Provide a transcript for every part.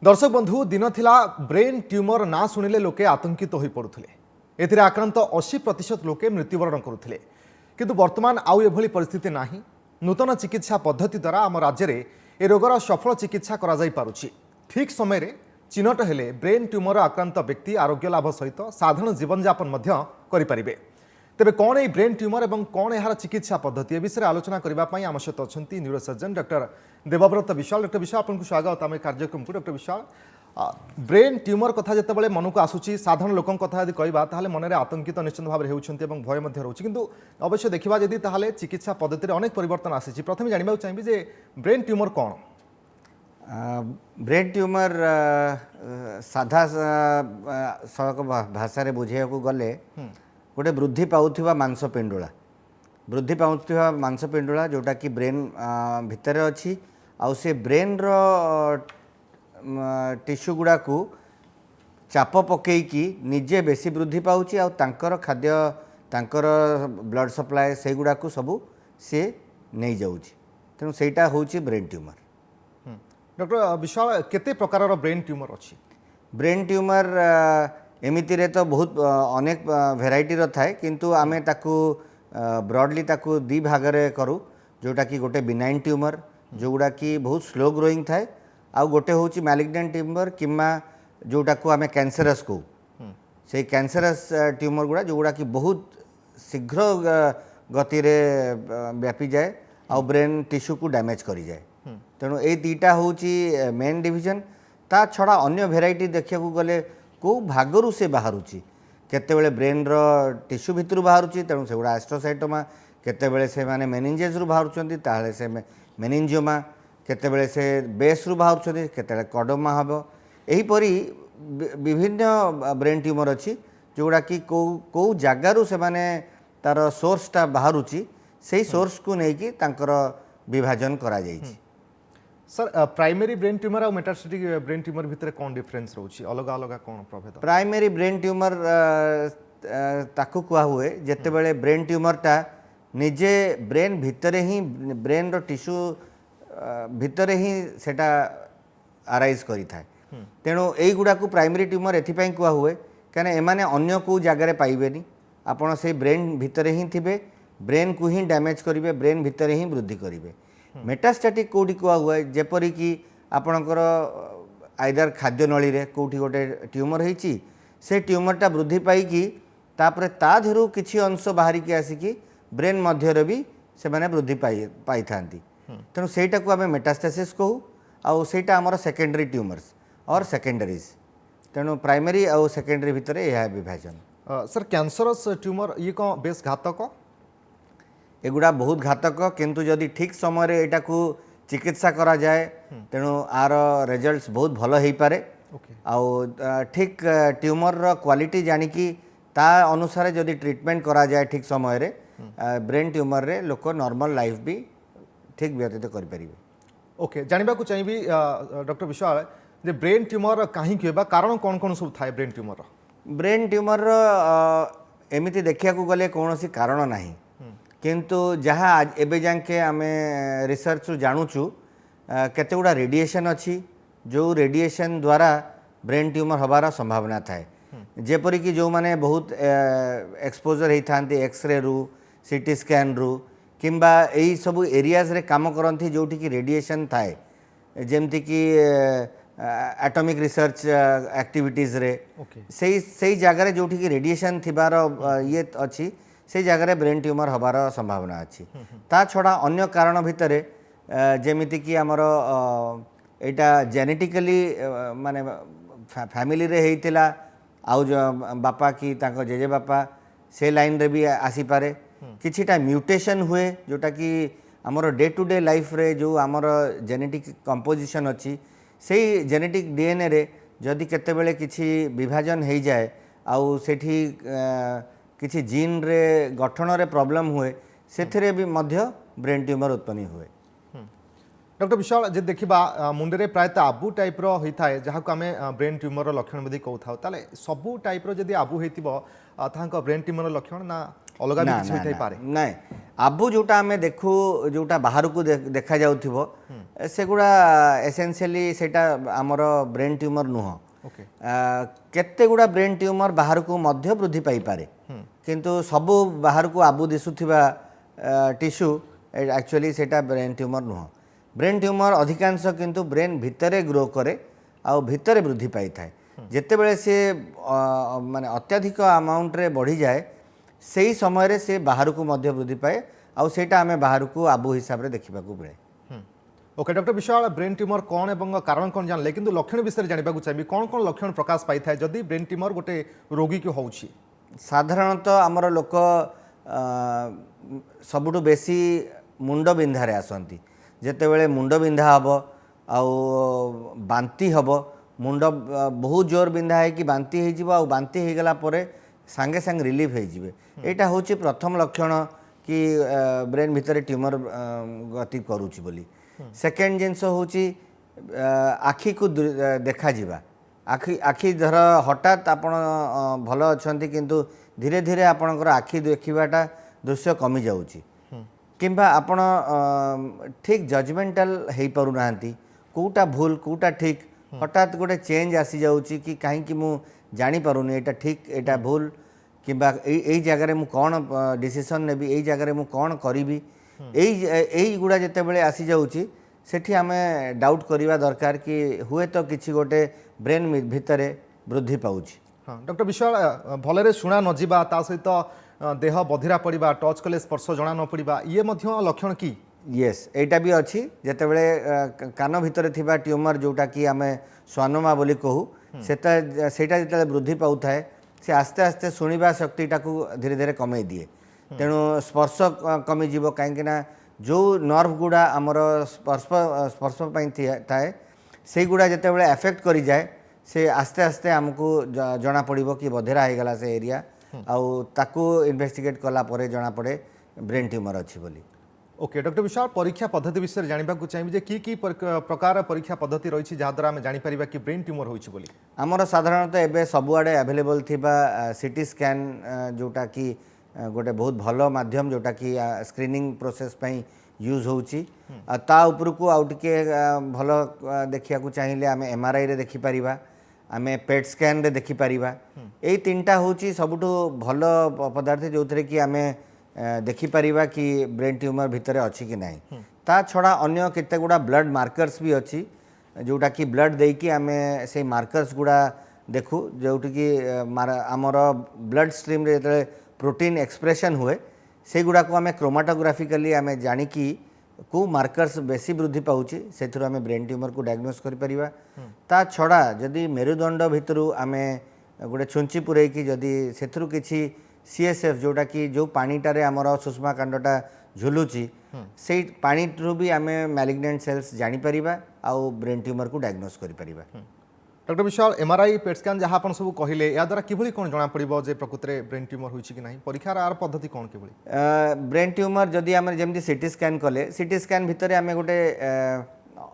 दर्शक बंधु दिन थिला ब्रेन ट्यूमर ना शुणिले लोके आतंकित हो पड़ुले एथिरे आक्रांत 80% लोके मृत्युवरण करुले किंतु वर्तमान आउ एभली परिस्थिति नाही। नूतन चिकित्सा पद्धति द्वारा आम राज्य में ए रोगर सफल चिकित्सा करा जाई पारुछि। ठीक समय रे चिन्हट हेले ब्रेन ट्यूमर आक्रांत व्यक्ति आरोग्य लाभ सहित साधारण जीवन यापन मध्य करि परिबे। तेबे कौन ए ब्रेन ट्यूमर एवं कौन यार चिकित्सा पद्धति ए विषय आलोचना करने आम सहित अच्छा न्यूरोसर्जन डॉक्टर देवव्रत विशाल। डॉक्टर विशाल आपको स्वागत आम कार्यक्रम को। डॉक्टर विशाल ब्रेन ट्यूमर कथा जिते मन को आसूची साधारण लोक कथा यदि कहवा मन में आतंकित निश्चित भाव होती भय रोचे किंतु अवश्य देखा जदि ताहले चिकित्सा पद्धति अनेक परिवर्तन आसी। प्रथम जानवा चाहिए जे ब्रेन ट्यूमर कौन? ब्रेन ट्यूमर साधा भाषा बुझे गले गोटे वृद्धि पाउथिबा मांसपिंडुला जोटा कि ब्रेन भितर अच्छी आउ से ब्रेन रो टिश्यू गुड़ा को चाप पकईकी निजे बेसी वृद्धि पाउची आउ तांकर खाद्य तांकर ब्लड सप्लाय से गुड़ा को सबू सी नहीं जाउची। तेणु सेटा होची ब्रेन ट्यूमर। डॉक्टर विशाल केते प्रकार ब्रेन ट्यूमर अच्छी? ब्रेन ट्यूमर एमिति रे तो बहुत अनेक भेराइटी रो थाए किंतु आमे ताकू ब्रॉडली ताकू दी भाग रे करू जोटा कि गोटे बिनाइन ट्यूमर जोगुड़ा कि बहुत स्लो ग्रोइंग थाए आउ गोटे होची मैलिग्नेंट ट्यूमर किंवा जोटा को आमे कैंसरस को से कैंसरस ट्यूमर गुड़ा जोगुड़ा कि बहुत शीघ्र गति रे व्यापी जाए आउ ब्रेन टिश्यू को डैमेज करी जाए। तेणु ए दीटा होची मेन डिवीजन। ता छड़ा अन्य भेराइटी देखा गले को भागरू से बाहरुची केतेबेले ब्रेन रो टिश्यू भितर बाहरुची तेणु से गुड़ा एस्ट्रोसाइटोमा केतेबेले से माने मेनिंजेस रु बाहरुचंती ताहले से मेनिंजियोमा केतेबेले से बेस रु बाहरुचंती केतेबेले कॉडोमा हबो। एही परी विभिन्न ब्रेन ट्यूमर अच्छी जोगुड़ा कि को जगारू से माने तार सोर्सटा बाहरुची सेही सोर्स को नेकी तांकर विभाजन करा जायछि। सर प्राइमरी ब्रेन ट्यूमर और मेटास्टेटिक ब्रेन ट्यूमर भितर कौन डिफरेंस रोची? अलग अलग कौन प्रभेद? प्राइमरी ब्रेन ट्यूमर ताकू कुआ हुए जेते बेले ब्रेन ट्यूमरटा निजे ब्रेन भितर ही ब्रेन रो टिश्यू भितर ही सेटा अराइज करी थाए। तेणु एई गुडा को प्राइमरी ट्यूमर एथिपाई कुआ हुए कने एमाने अन्य को जगह पाइबेनी आपण से ब्रेन भितर ही थिबे ब्रेन को ही डैमेज करिवे ब्रेन भितर ही वृद्धि करिवे। मेटास्टैटिक कोडी कुआ हुए जेपरी कि आपणकर आइदर खाद्य नली रे कोठी गोटे ट्यूमर होईची से ट्यूमरटा वृद्धि पाई तापरे ता धीरू किछि अंश बाहरी के आसिकी ब्रेन मध्य रे भी से माने वृद्धि पाई थांती। तेणु सेटा को आमे मेटास्टेसिस कहू आउ सेटा हमर सेकेंडरी ट्यूमर्स और सेकेंडरीज। तेणु प्राइमरी आउ सेकेंडरी भितर यह विभाजन। सर कैंसरस ट्यूमर ये कौन बेस घातक? एगुड़ा बहुत घातक किंतु जदि ठीक समय रे एटा को चिकित्सा करा जाए तेणु आर रिजल्ट्स बहुत भल हो पारे। आउ ठीक ट्यूमर रो क्वालिटी जानिकी ता अनुसार जदि ट्रीटमेंट करा जाए ठीक समय रे ब्रेन ट्यूमर रे लोक नॉर्मल लाइफ भी ठीक व्यतीत कर परिबे। ओके जानबा को चाहिबी डॉक्टर विशाल जे ब्रेन ट्यूमर काहे केबा कारण कोन कोन सब थाए ब्रेन ट्यूमर? ब्रेन ट्यूमर एमिति देखिया को गले कोनोसी कारण नाही किंतु जहाँ एबे जाके आमे रिसर्च जानुचु केते गुड़ा रेडिएशन अच्छी जो रेडिएशन द्वारा ब्रेन ट्यूमर हबार संभावना थाए। जेपरी कि जो माने बहुत एक्सपोजर होता एक्सरे रु सीटी स्कैन रु किंबा यही सब एरियाज रे काम करती जोटी कि रेडिएशन थाए जेमती कि एटॉमिक रिसर्च एक्टिविटीज रे सही जगह जोटी कि रेडिएशन थिबार ये अच्छी से जगह ब्रेन ट्यूमर हबार संभावना अच्छी। ता छड़ा अन्य कारण भितर जेमिति कि आमर एटा जेनेटिकली माने फैमिली रे हेइतिला आउ बापा कि तांको जेजे बापा से लाइन रे भी आसी पारे किछिटा म्यूटेशन हुए जोटा कि आमर डे टू डे लाइफ रे जो आमर जेनेटिक कंपोजिशन अच्छी से जेनेटिक डीएनए रे जदि केतेबेले किछि विभाजन हो जाए आउ सेठी किसी जीन रे गठन रे प्रॉब्लम हुए से भी मध्य ब्रेन ट्यूमर उत्पन्न हुए। डॉक्टर विशाल जे देखा मुंडे प्रायतः आबू टाइप होता है जहाँ को आम ब्रेन ट्यूमर लक्षण भी कहता ताले सबू टाइप जदि आबू हो ब्रेन ट्यूमर लक्षण ना अलग भी ना किसी ना होइथाइ ना पारे नाଇଁ आबु जोटा आमे देखू जोटा बाहर को देखा जाउथिबो सेगुड़ा एसेंशियली सेटा हमर ब्रेन ट्यूमर नुह ओके केते गुड़ा ब्रेन ट्यूमर बाहर को मध्य वृद्धि पाई पारे किंतु सबु बाहर को आबु दिसुथिबा टिश्यू एक्चुअली सेटा ब्रेन ट्यूमर नुह ब्रेन ट्यूमर अधिकांश किंतु ब्रेन भितरे ग्रो करे आउ भितरे वृद्धि पाई थाए जेते बेले से माने अत्यधिक अमाउंट रे बढ़ी जाए सेही समय रे से बाहर को मध्य वृद्धि पाए आउ सेटा आमे बाहर को आबु हिसाब रे देखिबा को मिले ओके डॉक्टर विशाल ब्रेन ट्यूमर कौन एवं कारण कौन जानले किंतु लक्षण विषय जानबा को चाहिए कौन कौन लक्षण प्रकाश पाई थाए जदि ब्रेन ट्यूमर गोटे रोगी को होउछि साधारणतः आमर लोक सबुठु बेसी मुंड बिंधारे आसंती जेते बेले मुंड बिंधा हबो आउ बांती हबो मुंड बहुत जोर बिंधा है कि बांती हो जिवो आउ बांती हो गला परे सांगे सांगे रिलीफ हो जिवे एटा होची प्रथम लक्षण कि ब्रेन भितर ट्यूमर गति करूची बोली सेकेंड जिनस होची आखि को देखा जिवा आखि आखि धर हठात आपण भल अछंती किंतु धीरे धीरे आपणकर आखि देखिबाटा दृश्य कमी जाउची किंबा आपण ठीक जजमेंटल हेई पारु नांती कोटा भूल कोटा ठीक हठात गोटे चेंज आसी जाउची कि काहे कि मु जानी पारुनी एटा ठीक एटा भूल किंबा एई जगह रे मु कोन डिसीजन नेबी एई जगह रे मु कोन करिबी एई गुडा जते बेले आसी जाउची सेठी आमे डाउट करिवा दरकार कि हुए तो किछि गोटे ब्रेन भितरे वृद्धि पाउची हाँ डॉक्टर विशाल भलरे शुणा न जिबा ता सहित देह बधिरा पड़िबा टच कले स्पर्श जना न पड़िबा ये मध्य लक्षण की येस एटा भी अच्छी जेते बेले कान भितर थिबा ट्यूमर जोटा कि आमे स्वानोमा बोली कहू सेटा सेटा जेते वृद्धि पाउ थाए से आस्ते आस्ते शुणिबा शक्तिटा को धीरे धीरे कमे दिए तेणु स्पर्श कमी जीव कहीं जो नर्व गुड़ा आमर स्पर्श स्पर्श थाए से गुड़ा जिते बड़े एफेक्ट करी जाए से आस्ते आस्ते आमको जना पड़ो कि बधेरा हो गला से एरिया आउ ताकू इन्वेस्टिगेट कला परे जना पड़े ब्रेन ट्यूमर अच्छी बोली ओके डॉक्टर विशाल परीक्षा पद्धति विषय जानबा को चाहिए जे की प्रकार परीक्षा पद्धति रही जहाद्वारा आम जापर कि ब्रेन ट्यूमर होइछि बोली आमर साधारणतः एबे सबुआडे अवेलेबल थिबा सीटी स्कैन जोटा कि गोटे बहुत भल माध्यम जोटा कि स्क्रीनिंग प्रोसेस पई यूज होउछि ता ऊपर को आउ टिके भल देखिया को चाहिए आम एमआरआई रे देखि परिबा आम पेट स्कैन रे देखि परिबा एई तीनटा होउछि सबुठु भल पदार्थ जो थरे कि आम देखि परिबा कि ब्रेन ट्यूमर भितर अच्छी कि नहीं ता छड़ा अन्य केते गुड़ा ब्लड मार्कर्स भी अच्छी जोटा कि ब्लड देकी आम से मार्कर्स गुड़ा देखू जोटी कि आमर ब्लड स्ट्रीम रे जेते प्रोटीन एक्सप्रेशन हुए से गुड़ा को आम क्रोमाटोग्राफिकली आम जानिकी को मार्कर्स बेसी वृद्धि पाउची से आम ब्रेन ट्यूमर को डायग्नोस कर परिबा ता छड़ा जदि मेरुदंड भितरु आम गोटे छुंची पुरैकी जदि सेथरु किछि सीएसएफ जोटा कि जो पानीटारे आमर सुषमा कांडटा झुलुची से पानी भी आम मैलिग्नेंट सेल्स जानीपर आउ ब्रेन ट्यूमर को डायग्नोस कर परिबा डॉक्टर विशाल एमआरआई पेट स्कैन जहाँ आप सब कहले या द्वारा किभली कौन जना पड़ो जे प्रकृत में ब्रेन ट्यूमर होइछि कि नहीं परीक्षार आर पद्धति कौन किभली ब्रेन ट्यूमर जदि आम जमी सीटी स्कैन कले सीटी स्कैन भितर आम गोटे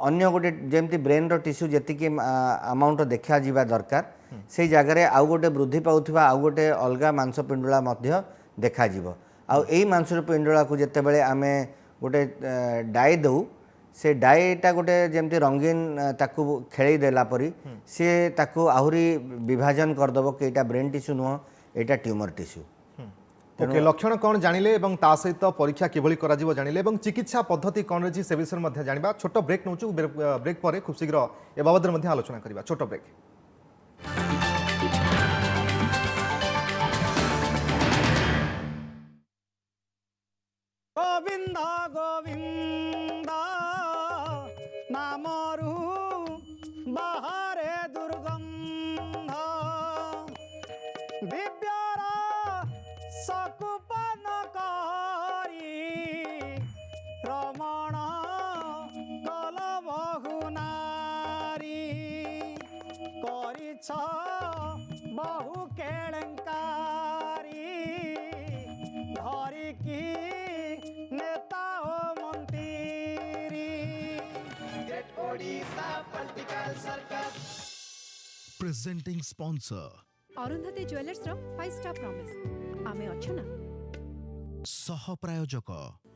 अन्य गोटे जमी ब्रेन टिश्यू जी अमाउंट देखा जा दरकार से जगह आउ गोटे वृद्धि पाउथिबा आउ गोटे अलग मांसपिंडुला मध्य देखा जिवो आउ एई मांसपिंडुला को जेते बेले आमे गोटे डाई दउ से डाईटा गोटे जमती रंगीन ताकू खेल देला परी से ताकू आहुरी विभाजन करदेव कि एटा ब्रेन टिश्यू नुह एटा ट्यूमर टिश्यू ओके लक्षण कौन जानिले एवं ता सहित परीक्षा किभली करा जिवो जानिले एवं चिकित्सा पद्धति कौन रही से विषय में जानिबा छोट ब्रेक नौचु ब्रेक पर खूब शीघ्र ए बाबद में आलोचना करबा छोट ब्रेक गोविंद गोविंद नामरु बाहरे दुर्गंध दिव्यर सकुपन करी रमण कल बहु नारी करिछ बहु केळंकारी धरिकी नेता ओ मंत्री Odisha political circus presenting sponsor Arundhati jewellers रो 5 स्टार प्रॉमिस आमे अच्छु ना सह प्रायोजक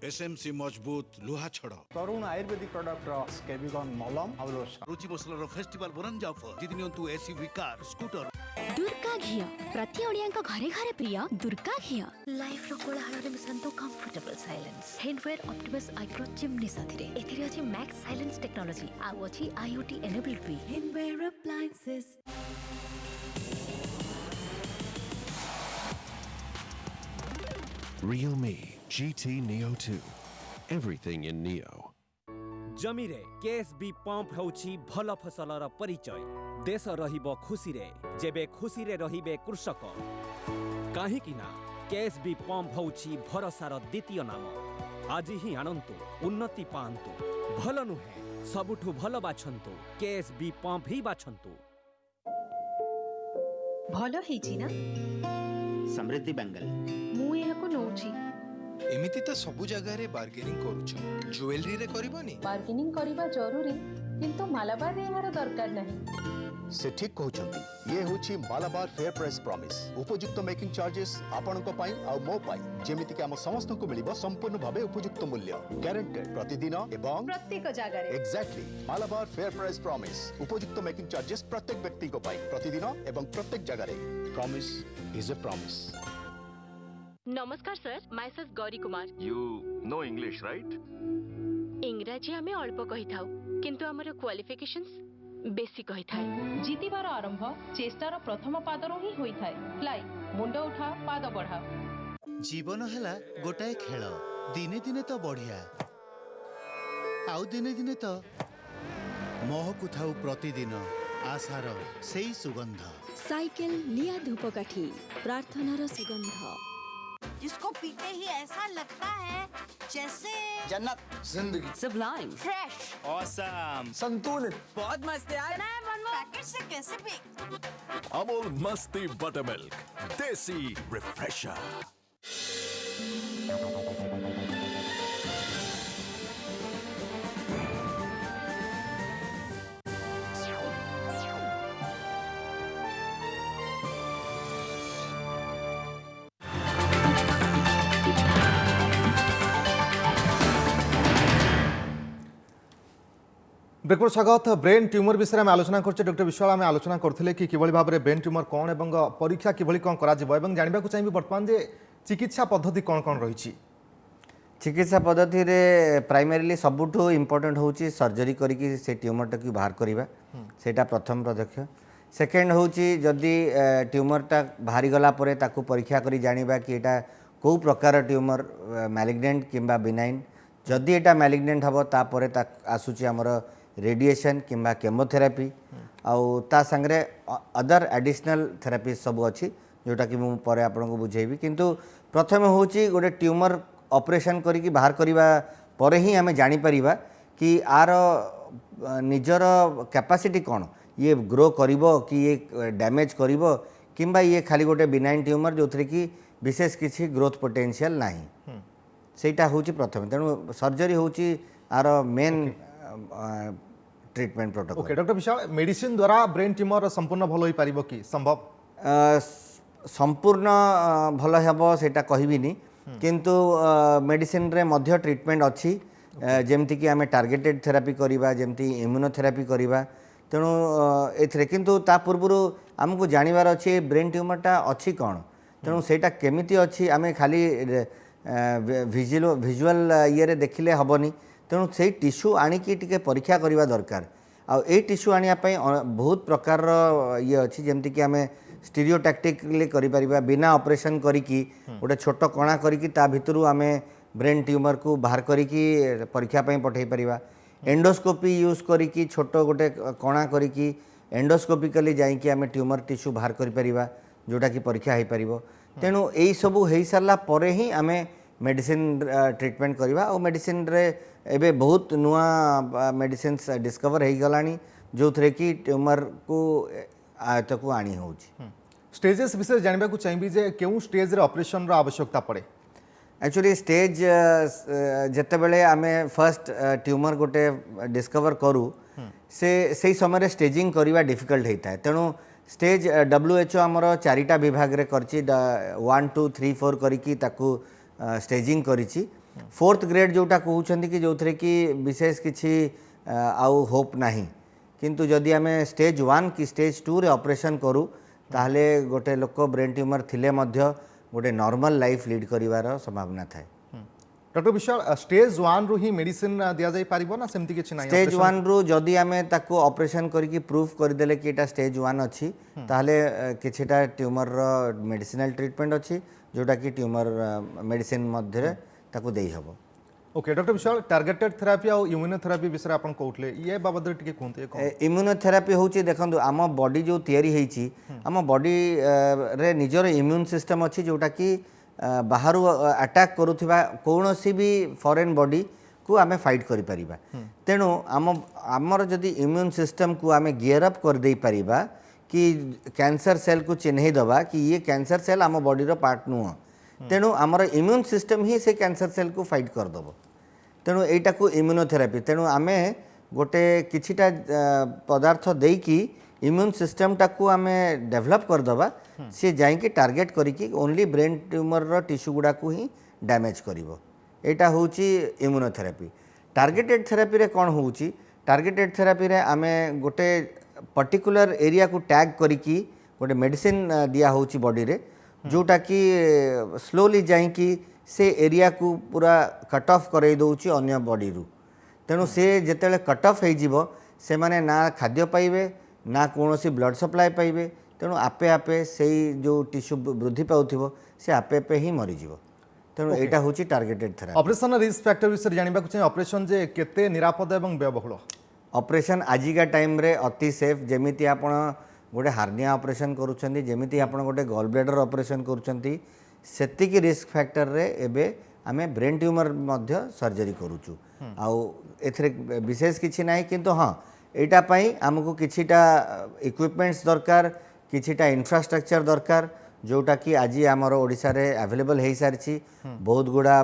एसएमसी मजबूत लुहा छड़ तरुण आयुर्वेदिक प्रोडक्ट स्केबिगन मलम और लोशन रुचि मसलार फेस्टिवल बोनंजा ऑफर जितनी अंतु एसयूवी कार स्कूटर दुर्गा घी प्रति ओडियांक घरे घरे प्रिय दुर्गा घी लाइफ रो कोलाहल मिसंतो कंफर्टेबल साइलेंस हेडवेयर ऑप्टिमस आइक्रो चिमनी साथीरे एथिरे अछि मैक्स साइलेंस टेक्नोलॉजी आ अछि आईओटी एनेबल्ड भी Hindware appliances Realme GT Neo 2. Everything in Neo. जमीरे केएसबी पंप होछि भल फसलर परिचय देश रहिबो खुशीरे जेबे खुशीरे रहिबे कृषक काहेकि ना केएसबी पंप होछि भरोसार द्वितीय नाम आज ही आनंतु उन्नति पांतु भल नुहे सबुठु भल बाछंतु केएसबी पंप ही बाछंतु ଭଲ ହେଇଛି ନା समृद्धि बेंगल ମୁଁ ଏହାକୁ ନଉଛି एमिति तो सबु जगह रे बार्गेनिंग करूछ ज्वेलरी रे करबनी ବାର୍ଗେନିଂ କରିବା ଜରୁରୀ କିନ୍ତୁ ମାଲାବାରରେ ଏହାର ଦରକାର ନାହିଁ से ठीक कहउछंती ये होछि मालाबार फेयर प्राइस प्रॉमिस उपयुक्त मेकिंग चार्जेस आपणक पई आ मो पई जेमिति कि हम समस्त को मिलिबो संपूर्ण भाबे उपयुक्त मूल्य गारंटेड प्रतिदिन एवं ପ୍ରତ୍ୟେକ ଜାଗାରେ exactly Malabar fair price promise उपयुक्त मेकिंग चार्जेस प्रत्येक व्यक्ति को पई प्रतिदिन एवं प्रत्येक जगह रे प्रॉमिस इज अ प्रॉमिस नमस्कार sir my self Gauri Kumar You know English, right? इंग्राजी आमे अल्प कहि थाउ किंतु हमर क्वालिफिकेशंस बेसी कहि थाए ଜିତିବାର ଆରମ୍ଭ ଚେଷ୍ଟାର ପ୍ରଥମ ପାଦରୁ ହିଁ ହୋଇଥାଏ ଫ୍ଲାଇ ମୁଣ୍ଡ ଉଠା ପାଦ ବଢାଅ जीवन हैला गोटाए खेल दिने दिने तो बढ़िया आउ दिने दिने तो महकु थाउ प्रतिदिन आशार सेई सुगंध साइकिल लिया धूपकाठी प्रार्थनार सुगंध जिसको पीते ही ऐसा लगता है जैसे जन्नत जिंदगी सुब्लाइम फ्रेश ऑसम संतुलित बहुत मस्त है यार पैकेट से कैसे P Amul Masti Buttermilk. Desi Refresher. ब्रेकपुर स्वागत ब्रेन ट्यूमर विषय में आलोचना करछे डॉक्टर विश्वाल आम आलोचना करथिले कि किभଳି भाबरे ब्रेन ट्यूमर कोन एवं परीक्षा किभଳି कोन करा जिवो एवं जानिबा को चाहिबे वर्तमान जे चिकित्सा पद्धति कोन कोन रहिछि चिकित्सा पद्धति रे प्राइमरीली सबुठु इम्पोर्टेंट होची सर्जरी करिकी से ट्यूमरटा को बाहर करिबा सेटा प्रथम पदक्षेप सेकेंड होची जदि ट्यूमरटा बाहरी गला परे ताकू परीक्षा करी जानिबा कि एटा को प्रकार ट्यूमर मैलिग्नेंट किंबा बिनाइन जदि एटा मैलिग्नेंट हबो ता परे ता आसुची हमर रेडिएशन किंबा केमोथेरापी आउ ता संगरे अदर एडिशनल थेरापी सब अच्छी जोटा कि मु परे आपन को बुझेबी किंतु प्रथम होची गोटे ट्यूमर ऑपरेशन करिकी बाहर करिबा परे ही हमें जानि परिबा कि आर निजर कैपेसिटी कोन ये ग्रो करिवो कि ये डैमेज करिवो किंबा ये खाली गोटे बिनाइन ट्यूमर जोथरे कि विशेष किसी ग्रोथ पोटेंशियल नाही सेटा होची प्रथम तेणु सर्जरी होची आर main treatment protocol okay doctor Vishal medicine द्वारा ब्रेन ट्यूमर संपूर्ण भलो होई पारिबो कि संभव संपूर्ण भल हेबो सेटा कहबिनी किंतु मेडिसिन रे मध्य ट्रीटमेंट अच्छी जेमती कि आमे टार्गेटेड थेरापी करिबा जेमती इम्यूनोथेरापी करिबा तेणु एथिरे किंतु ता पूर्वरु हमकु जानिबार अछि ब्रेन ट्यूमरटा अछि कोन तेणु सेटा केमिति अछि आमे खाली विजुअल ये रे देखिले हबनी तेणु से टिश्यू आनिकी टिके परीक्षा करवा दरकार आ टिश्यू आनिया बहुत प्रकार ये अच्छी जमती कि आम स्टीरियोटैक्टिकली करिपरिबा बिना ऑपरेशन करिकी गोटे छोट कणा करिकी ता भितरु आमे ब्रेन ट्यूमर को बाहर करिकी परीक्षा पई पठै परिबा एंडोस्कोपी यूज करिकी छोट गोटे कणा करिकी एंडोस्कोपिकली जाइकी आमे ट्यूमर टिश्यू बाहर करि परिबा जोटा कि परीक्षा हो पारिबो तेणु एई सबु हेई सारला परे ही आमे मेडिसिन ट्रीटमेंट करवा और मेडिसिन रे एबे बहुत नुआ मेडिसिन डिस्कवर हो गलानी जो थे कि ट्यूमर को आयत को आनी हो स्टेजेस विषय जानबा को चाहिबी जे केउ स्टेज रे ऑपरेशन रो आवश्यकता पड़े एक्चुअली स्टेज जते बेले आमे फर्स्ट ट्यूमर गोटे डिस्कवर करू से समय स्टेजिंग करवा डिफिकल्ट होता है तेणु स्टेज WHO आमर चारिटा विभाग रे करची 1 2 3 4 करिकी ताकू स्टेजिंग करिछि 4th ग्रेड जोटा कहउछन्ती कि जोथरे कि विशेष किछि आउ होप नाही किंतु जदि आमे स्टेज 1 कि स्टेज 2 रे ऑपरेशन करू ताहले गोटे लोक ब्रेन ट्यूमर थिले मध्य गोटे नॉर्मल लाइफ लीड करिवार संभावना थाए। डॉक्टर विशाल स्टेज 1 रु ही मेडिसिन दिया जाई पारिबो ना सेमती किछि नाही स्टेज 1 रु जदि आमे ताको ऑपरेशन करके प्रूफ कर देले कि एटा स्टेज 1 अछि ताहले किछिटा ट्यूमर रो मेडिसिनल ट्रीटमेंट अछि जोटा कि ट्यूमर मेडिसिन मध्य ताको देई हबो। ओके डॉक्टर विशाल टारगेटेड थेरापी और इम्यूनोथेरापी विषय आपन कहउतले ये बाबद टिके कोनते इम्यूनोथेरापी होची देखंतु आम बॉडी जो तयारी हेची आम बॉडी रे निजर इम्यून सिस्टम अछि जोटा कि बाहर अटैक करूथिबा कोनोसी भी फॉरेन बॉडी को आमे फाइट करि परिबा तेणु आमर जदि इम्यून सिस्टम को आमे गियर अप कर देई परिबा कि कैंसर सेल को चिन्हई दबा कि ये कैंसर सेल आम बॉडी रो पार्ट नुह तेणु आमर इम्यून सिस्टम ही से कैंसर सेल को फाइट कर दबो तेणु एटा को इम्यूनोथेरापी तेणु आमे गोटे किछिटा पदार्थ देकी इम्यून सिस्टम टाको आमे डेवलप कर दबा से जाई कि टारगेट करिकी ओनली ब्रेन ट्यूमर रो टिश्यू गुडा को ही डैमेज करिवो एटा होची इम्यूनोथेरापी। टारगेटेड थेरापी रे कोन होची टारगेटेड थेरापी रे आमे गोटे पर्टिकुलर एरिया को टैग करिकी गोटे मेडिसिन दिया होची बॉडी रे जोटा कि स्लोली जाई कि से एरिया को पूरा कट ऑफ करई दउची अन्य बॉडी रु तेणु से जेतेले कट ऑफ हो से माने ना खाद्य पाइबे ना कोनोसी ब्लड सप्लाई पाइबे तेणु आपे आपे से जो टिश्यू वृद्धि पाउथिबो से आपे आपे ही मरी जीवो तेणु एटा होची targeted therapy. Operation risk factor विषय जानिबा को चाहिए ऑपरेशन जे केते निरापद एवं व्ययबहुल ऑपरेशन आजिका टाइम रे अति सेफ जेमिति आपण गोटे हार्निया ऑपरेशन करूछंती जेमिति आपण गोटे गॉल ब्लैडर ऑपरेशन करूछंती सेतिकी रिस्क फैक्टर रे एबे आमे ब्रेन ट्यूमर मध्य सर्जरी करूछु आउ एथरे विशेष किछि नाही किंतु हां एटा पई हमकु किछिटा इक्विपमेंट्स दरकार किछिटा इंफ्रास्ट्रक्चर दरकार जोटा कि आज आमर ओडिशा रे अवेलेबल हेई सारछि बहुत गुडा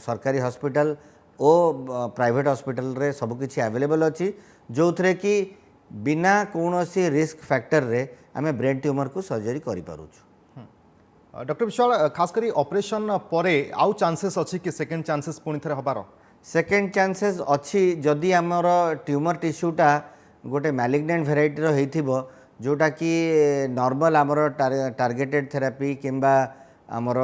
सरकारी हॉस्पिटल ओ प्राइवेट हॉस्पिटल रे सब किछि अवेलेबल अछि जोथरे कि बिना कोनोसी रिस्क फैक्टर रे आमे ब्रेन ट्यूमर को सर्जरी करि पारुछु। डॉक्टर विशाल खास करी ऑपरेशन परे आउ चांसेस अछि कि सेकंड चांसेस पुनी थरे हबार सेकंड चांसेस अछि जदि आमर ट्यूमर टिश्यूटा गोटे मैलिग्नेंट वेराइटी रो हेथिबो जोटा कि नॉर्मल आमर टारगेटेड थेरापी किंबा आमर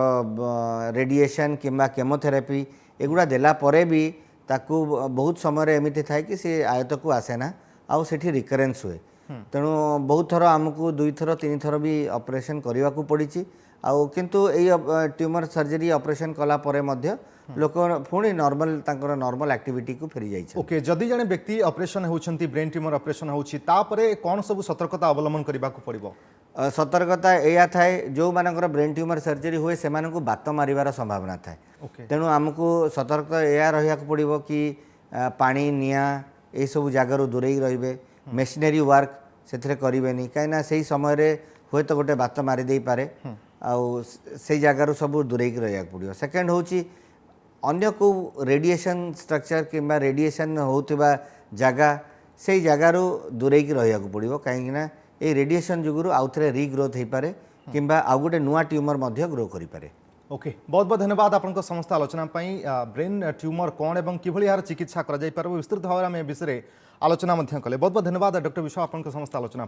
रेडिएशन किंबा केमोथेरापी एगुड़ा देला परे भी ताकू बहुत समय एमिति थाए कि से आयत को आसे ना आउ सेठी रिकरेन्स हुए तेणु बहुत थर आमको 2 थर 3 थर भी ऑपरेशन करने को पड़ी आउ किंतु ये ट्यूमर सर्जरी ऑपरेशन कला परे मध्य लोक पुणी नॉर्मल तांकर नॉर्मल एक्टिविटी को फेरी जाइछ। ओके जदि जने व्यक्ति ऑपरेशन होउछंती ब्रेन ट्यूमर ऑपरेशन होउछि तापरे कोन सब सतर्कता अवलंबन करबा को पड़िबो सतर्कता एया थाए जो मानकर ब्रेन ट्यूमर सर्जरी हुए से मानक बात मारिबार संभावना थाए तेणु आमको सतर्कता एया रहिया को पड़िबो कि पानी निया ए सब जगार दूरे रहिबे मेशिनरी वर्क से करेनि कहीं से समय रे हुए तो गोटे बात मारी दे पारे आउ से जगार सब दूरे रहा पड़ो। सेकेंड होची अन्य को रेडिएशन स्ट्रक्चर किंबा रेडिएशन होतिबा जगह से जगार दूरे रहा पड़ो कहीं ये रेडिएशन जुगुरु आउ थे रिग्रोथ हो पारे किंबा आउ गोटे नुआ ट्यूमर ग्रो करि पारे। ओके बहुत बहुत धन्यवाद आपन समस्त आलोचना ब्रेन ट्यूमर कौन एवं किभली यार चिकित्सा करा जाय पारबो विस्तृत भाव में विषय आलोचना कले बहुत बहुत धन्यवाद डॉक्टर विश्व आपन समस्त आलोचना।